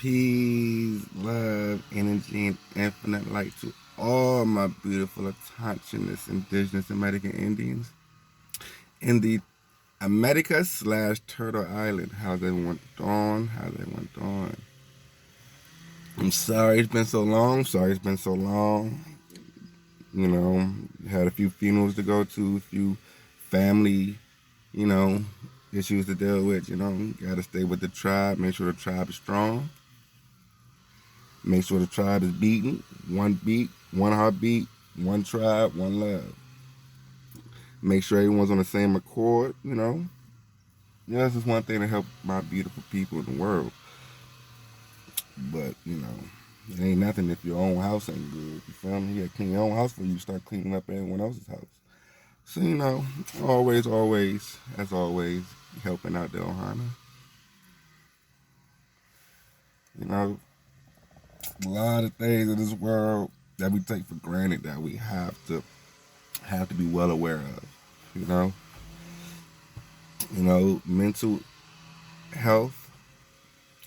Peace, love, energy, and infinite light to all my beautiful autochthonous indigenous American Indians in the America slash Turtle Island. How's everyone doing? How's everyone doing? I'm sorry it's been so long. Sorry it's been so long. You know, had a few funerals to go to, a few family, you know, issues to deal with. You know, got to stay with the tribe, make sure the tribe is strong. Make sure the tribe is beaten. One beat, one heartbeat, one tribe, one love. Make sure everyone's on the same accord, you know. Yeah, this is one thing to help my beautiful people in the world. But, you know, it ain't nothing if your own house ain't good. You feel me? You gotta clean your own house before you start cleaning up everyone else's house. So, you know, always, as always, helping out the Ohana. You know, a lot of things in this world that we take for granted that we have to be well aware of. You know, mental health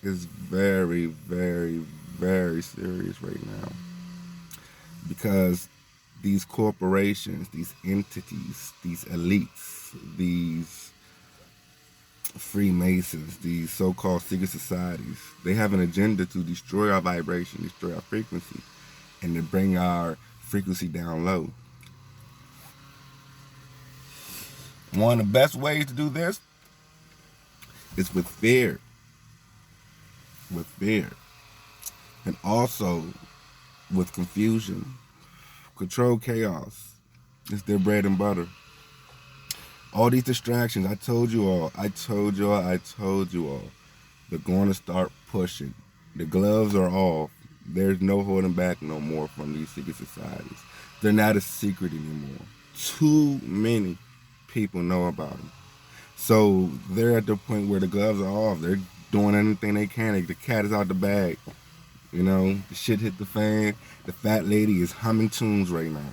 is very, very, very serious right now because these corporations, these entities, these elites, these Freemasons, these so-called secret societies, they have an agenda to destroy our vibration, destroy our frequency, and to bring our frequency down low. One of the best ways to do this is with fear. With fear. And also with confusion. Control chaos. It's their bread and butter. All these distractions, I told you all. They're going to start pushing. The gloves are off. There's no holding back no more from these secret societies. They're not a secret anymore. Too many people know about them. So they're at the point where the gloves are off. They're doing anything they can. The cat is out the bag. You know, the shit hit the fan. The fat lady is humming tunes right now.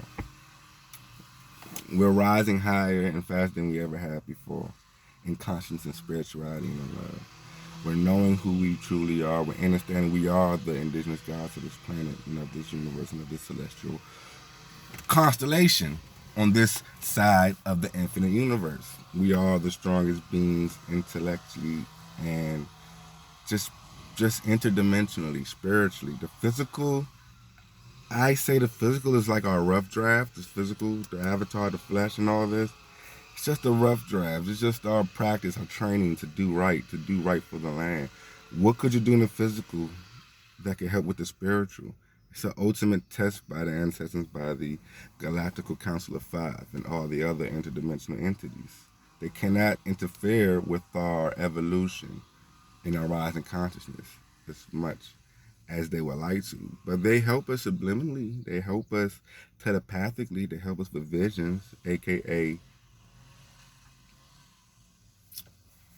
We're rising higher and faster than we ever have before in conscience and spirituality and in love. We're knowing who we truly are. We're understanding we are the indigenous gods of this planet and of this universe and of this celestial constellation on this side of the infinite universe. We are the strongest beings intellectually and just interdimensionally, spiritually. The physical, I say the physical is like our rough draft. The physical, the avatar, the flesh and all this. It's just a rough draft. It's just our practice, our training to do right for the land. What could you do in the physical that could help with the spiritual? It's an ultimate test by the ancestors, by the Galactical Council of Five and all the other interdimensional entities. They cannot interfere with our evolution in our rising consciousness as much as they would like to. But they help us subliminally. They help us telepathically. They help us with visions, aka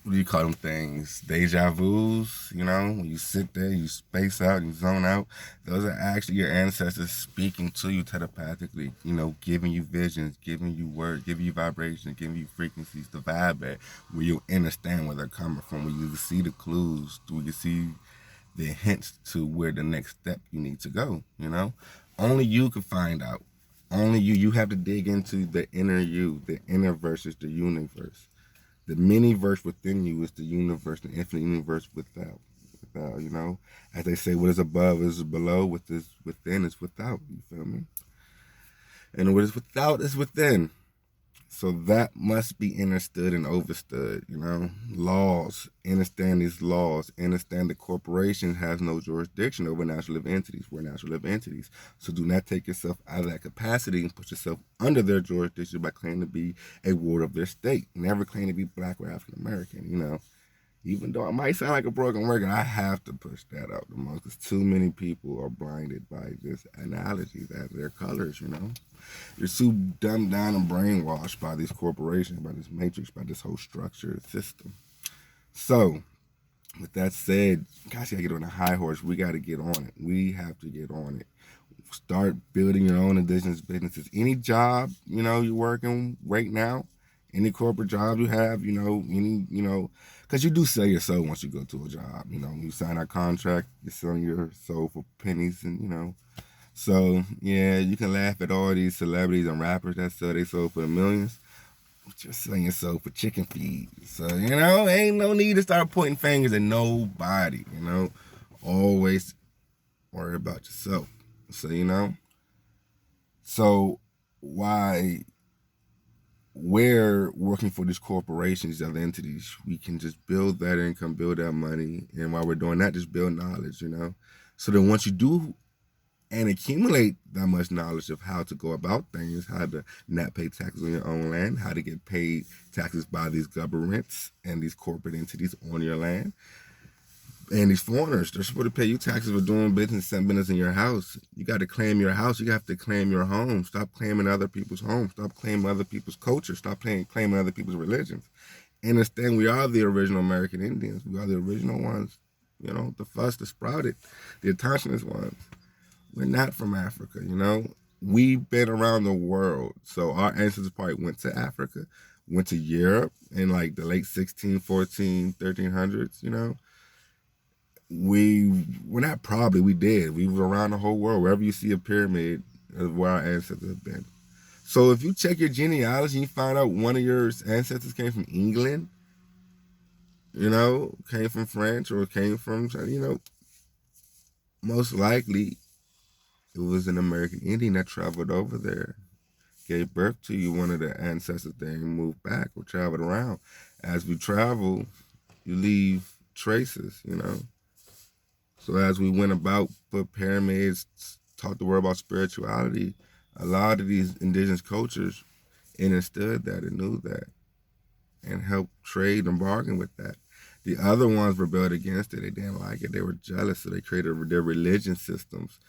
what do you call them things? Deja vus, you know, when you sit there, you space out, you zone out. Those are actually your ancestors speaking to you telepathically, you know, giving you visions, giving you words, giving you vibrations, giving you frequencies to vibe at, where you understand where they're coming from, where you can see the clues, where you see the hints to where the next step you need to go, you know? Only you can find out. Only you have to dig into the inner you. The inner versus the universe. The mini verse within you is the universe, the infinite universe without, you know. As they say, what is above is below, what is within is without, you feel me? And what is without is within. So that must be understood and overstood, you know. Laws, understand these laws, understand the corporation has no jurisdiction over natural living entities. We're natural living entities. So do not take yourself out of that capacity and put yourself under their jurisdiction by claiming to be a ward of their state. Never claim to be black or African American, you know. Even though it might sound like a broken record, I have to push that out the most because too many people are blinded by this analogy that their colors, you know. You're too dumbed down and brainwashed by these corporations, by this matrix, by this whole structured system. So, with that said, guys, you gotta get on a high horse. We gotta get on it. We have to get on it. Start building your own indigenous businesses. Any job, you know, you're working right now, any corporate job you have, you know, Because you do sell your soul once you go to a job. You know, when you sign that contract, you're selling your soul for pennies, and you know. So yeah, you can laugh at all these celebrities and rappers that sell their soul for the millions, but you're selling your soul for chicken feed. So you know, ain't no need to start pointing fingers at nobody. You know, always worry about yourself. So you know, so why we're working for these corporations, these other entities, we can just build that income, build that money, and while we're doing that, just build knowledge, you know. So then once you do and accumulate that much knowledge of how to go about things, how to not pay taxes on your own land, how to get paid taxes by these governments and these corporate entities on your land, and these foreigners, they're supposed to pay you taxes for doing business, setting business in your house. You got to claim your house. You have to claim your home. Stop claiming other people's homes. Stop claiming other people's culture. Stop claiming other people's religions. Understand we are the original American Indians. We are the original ones. You know, the first, the sprouted, the autochthonous ones. We're not from Africa, you know. We've been around the world. So our ancestors probably went to Africa, went to Europe in like the late 16, 14, 1300s, you know. We're not probably, we did. We were around the whole world. Wherever you see a pyramid is where our ancestors have been. So if you check your genealogy and you find out one of your ancestors came from England, you know, came from France or came from, you know, most likely it was an American Indian that traveled over there, gave birth to you, one of the ancestors there, and moved back or traveled around. As we travel, you leave traces, you know. So as we went about, put pyramids, taught the world about spirituality, a lot of these indigenous cultures understood that and knew that and helped trade and bargain with that. The other ones rebelled against it. They didn't like it. They were jealous, so they created their religion systems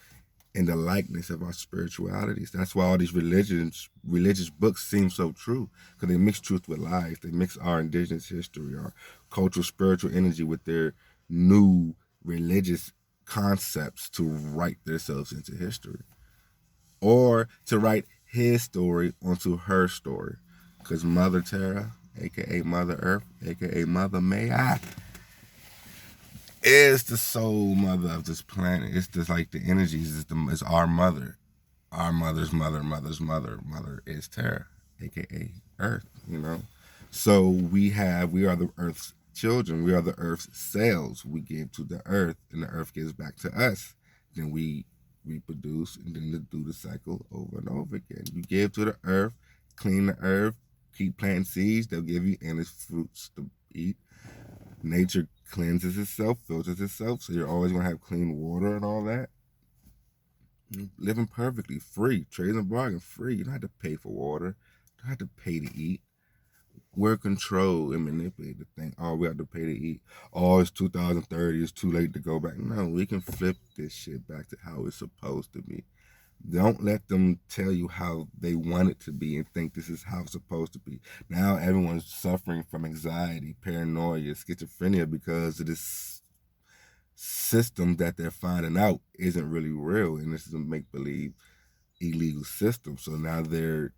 in the likeness of our spiritualities. That's why all these religious books seem so true, because they mix truth with lies. They mix our indigenous history, our cultural, spiritual energy with their new religious concepts to write themselves into history, or to write his story onto her story. Because Mother Terra, aka Mother Earth, aka Mother Maya, is the soul mother of this planet. It's just like the energies. It's our mother. Our mother's mother's mother. Mother is Terra, aka Earth. You know, so we are the Earth's children. We are the Earth's cells. We give to the Earth, and the Earth gives back to us. Then we reproduce, and then do the cycle over and over again. You give to the Earth, clean the Earth, keep planting seeds. They'll give you endless fruits to eat. Nature cleanses itself, filters itself, so you're always going to have clean water and all that. Living perfectly, free, trading and bargain, free. You don't have to pay for water. You don't have to pay to eat. We're controlled and manipulated to think, oh, we have to pay to eat. Oh, it's 2030, it's too late to go back. No, we can flip this shit back to how it's supposed to be. Don't let them tell you how they want it to be and think this is how it's supposed to be. Now everyone's suffering from anxiety, paranoia, schizophrenia because of this system that they're finding out isn't really real, and this is a make-believe illegal system. So now they're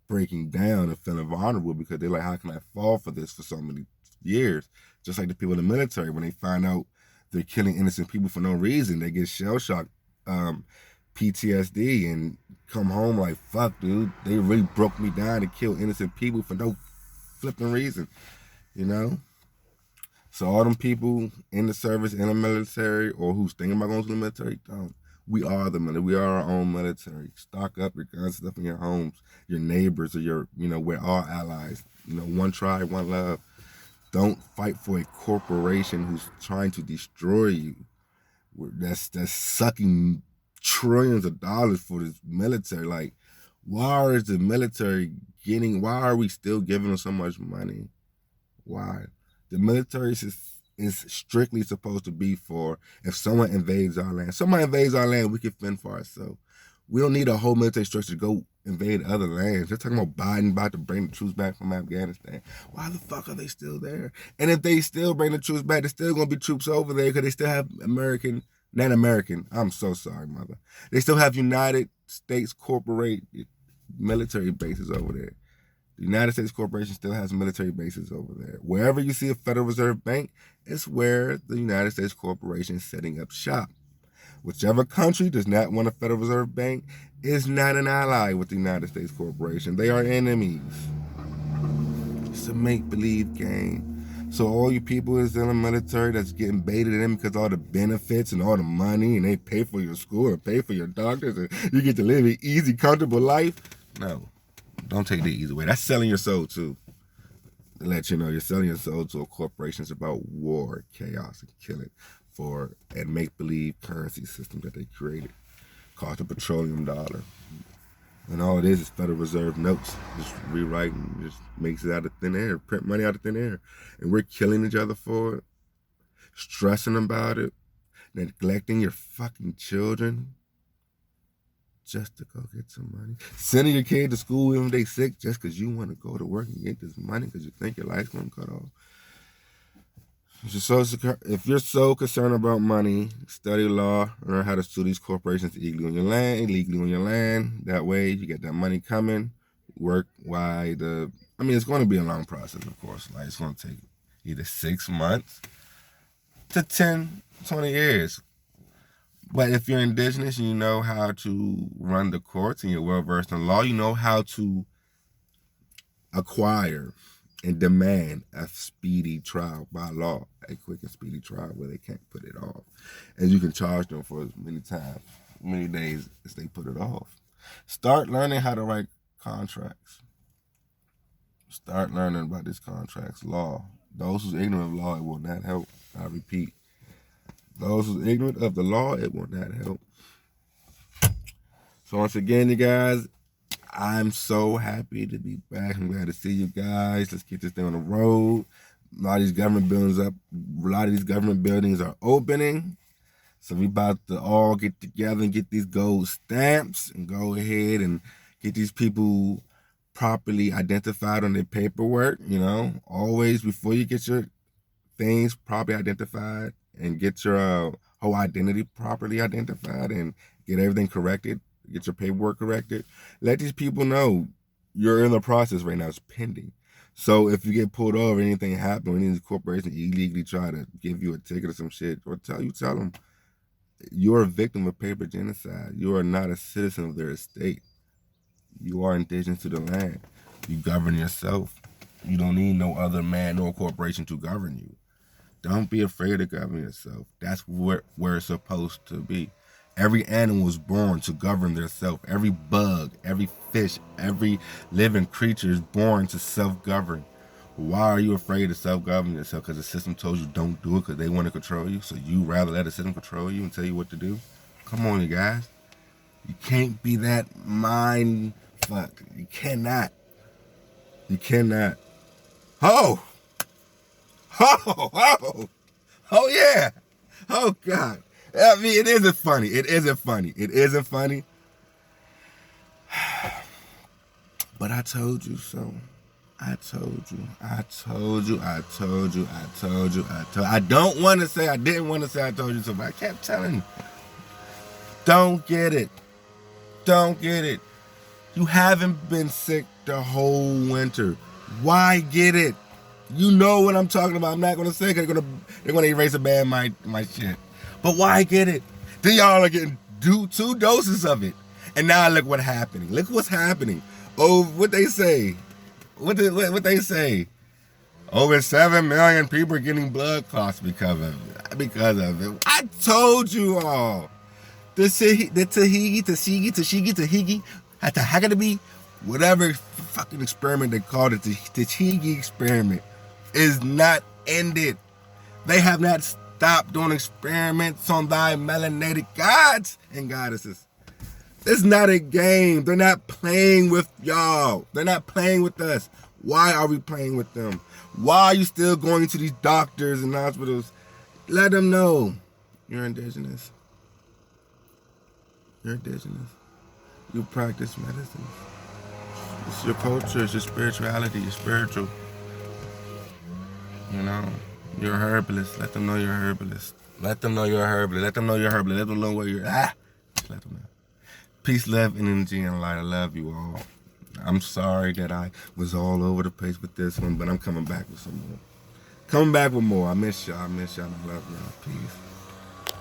breaking down and feeling vulnerable because they're like, how can I fall for this for so many years? Just like the people in the military, when they find out they're killing innocent people for no reason, they get shell-shocked, PTSD, and come home like, fuck, dude, they really broke me down to kill innocent people for no flipping reason, you know? So all them people in the service, in the military, or who's thinking about going to the military, don't. We are the military. We are our own military. Stock up your guns, stuff in your homes, your neighbors, or your, you know, we're all allies. You know, one tribe, one love. Don't fight for a corporation who's trying to destroy you. That's sucking trillions of dollars for this military. Like, why is the military why are we still giving them so much money? Why? The military is strictly supposed to be for if someone invades our land. Someone invades our land, we can fend for ourselves. We don't need a whole military structure to go invade other lands. They're talking about Biden about to bring the troops back from Afghanistan. Why the fuck are they still there? And if they still bring the troops back, there's still going to be troops over there because they still have I'm so sorry, mother. They still have United States corporate military bases over there. The United States corporation still has military bases over there. Wherever you see a Federal Reserve Bank, it's where the United States corporation is setting up shop. Whichever country does not want a Federal Reserve Bank is not an ally with the United States corporation. They are enemies. It's a make-believe game. So all you people is in the military that's getting baited in because all the benefits and all the money, and they pay for your school and pay for your doctors, and you get to live an easy, comfortable life. No, don't take the easy way. That's selling your soul too. To let you know, you're selling your soul to a corporation. It's about war, chaos, and killing for a make-believe currency system that they created called the petroleum dollar. And all it is Federal Reserve notes. Just rewriting, just makes it out of thin air, print money out of thin air. And we're killing each other for it, stressing about it, neglecting your fucking children just to go get some money. Sending your kid to school even if they sick just because you want to go to work and get this money because you think your life's going to cut off. If you're so concerned about money, study law, learn how to sue these corporations illegally on your land. That way, you get that money coming. Work it's going to be a long process, of course. Like, it's going to take either 6 months to 10, 20 years. But if you're indigenous and you know how to run the courts and you're well-versed in law, you know how to acquire and demand a speedy trial by law, a quick and speedy trial where they can't put it off. And you can charge them for as many days as they put it off. Start learning how to write contracts. Start learning about this contracts law. Those who's ignorant of law, it will not help. I repeat, those who's ignorant of the law, it will not help. So once again, you guys, I'm so happy to be back. I'm glad to see you guys. Let's get this thing on the road. A lot of these government buildings are opening. So we about to all get together and get these gold stamps and go ahead and get these people properly identified on their paperwork. You know, always before you get your things properly identified and get your whole identity properly identified and get everything corrected, get your paperwork corrected, let these people know you're in the process right now. It's pending. So if you get pulled over, anything happens, any of these corporations illegally try to give you a ticket or some shit, or tell them you're a victim of paper genocide. You are not a citizen of their estate. You are indigenous to the land. You govern yourself. You don't need no other man nor corporation to govern you. Don't be afraid to govern yourself. That's where it's supposed to be. Every animal was born to govern themselves. Every bug, every fish, every living creature is born to self-govern. Why are you afraid to self-govern yourself? Because the system told you don't do it because they want to control you. So you rather let the system control you and tell you what to do? Come on, you guys. You can't be that mind fucked. You cannot. You cannot. Oh, yeah. Oh, God. I mean, it isn't funny. It isn't funny. But I told you so. I don't want to say, I didn't want to say I told you so, but I kept telling you. Don't get it. You haven't been sick the whole winter. Why get it? You know what I'm talking about. I'm not going to say because they're going to erase a bad my shit. But why get it? Then y'all are getting 2 doses of it. And now look what's happening. Look what's happening. Oh, what they say. What they say. Over 7 million people are getting blood clots because of it. I told you all. The Tahigi, Tahagadabi, whatever fucking experiment they called it, the Tahigi experiment, is not ended. They have not stopped doing experiments on thy melanated gods and goddesses. It's not a game. They're not playing with y'all. They're not playing with us. Why are we playing with them? Why are you still going to these doctors and hospitals? Let them know you're indigenous. You're indigenous. You practice medicine. It's your culture. It's your spirituality. You're spiritual. You know, you're a herbalist. Let them know you're a herbalist. Let them know you're a herbalist. Let them know you're a herbalist. Let them know where you're at. Just let them know. Peace, love, energy, and light. I love you all. I'm sorry that I was all over the place with this one, but I'm coming back with some more. Coming back with more. I miss y'all. I love y'all. Peace.